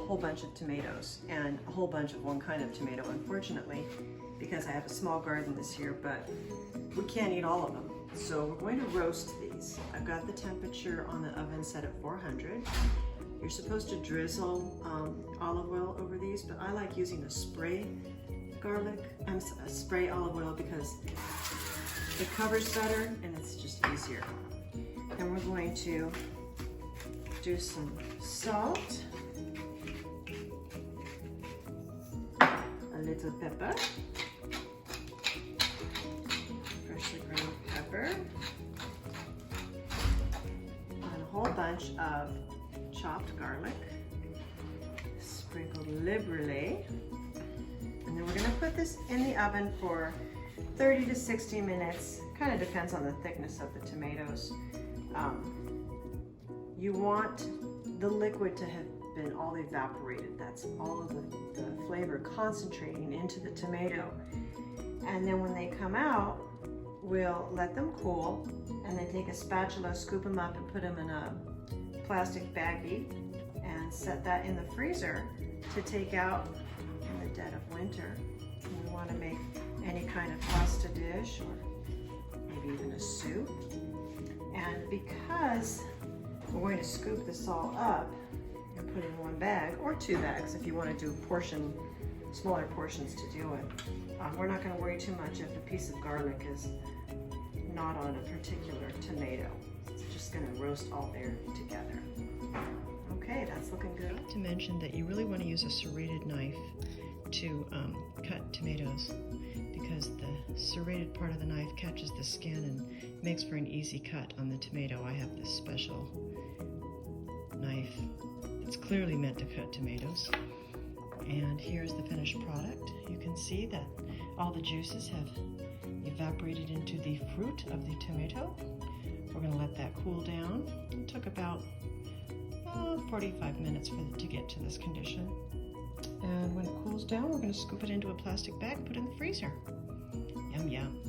whole bunch of tomatoes and a whole bunch of one kind of tomato, unfortunately, because I have a small garden this year, but we can't eat all of them. So we're going to roast these. I've got the temperature on the oven set at 400. You're supposed to drizzle olive oil over these, but I like using a spray spray olive oil because it covers better and it's just easier. And we're going to do some salt, a little pepper, freshly ground pepper, and a whole bunch of chopped garlic, sprinkled liberally. And then we're gonna put this in the oven for 30 to 60 minutes. Kind of depends on the thickness of the tomatoes. You want the liquid to have been all evaporated. That's all of the flavor concentrating into the tomato. And then when they come out, we'll let them cool and then take a spatula, scoop them up and put them in a plastic baggie and set that in the freezer to take out in the dead of winter. And we want to make any kind of pasta dish or maybe even a soup. And because we're going to scoop this all up and put in one bag or two bags if you want to do smaller portions to do it. We're not going to worry too much if a piece of garlic is not on a particular tomato. It's just going to roast all there together. Okay, that's looking good. To mention that you really want to use a serrated knife to cut tomatoes because the serrated part of the knife catches the skin and makes for an easy cut on the tomato. I have this special knife that's clearly meant to cut tomatoes. And here's the finished product. You can see that all the juices have evaporated into the fruit of the tomato. We're going to let that cool down. It took about 45 minutes for it to get to this condition. And when it cools down, we're going to scoop it into a plastic bag and put it in the freezer. Yum, yum.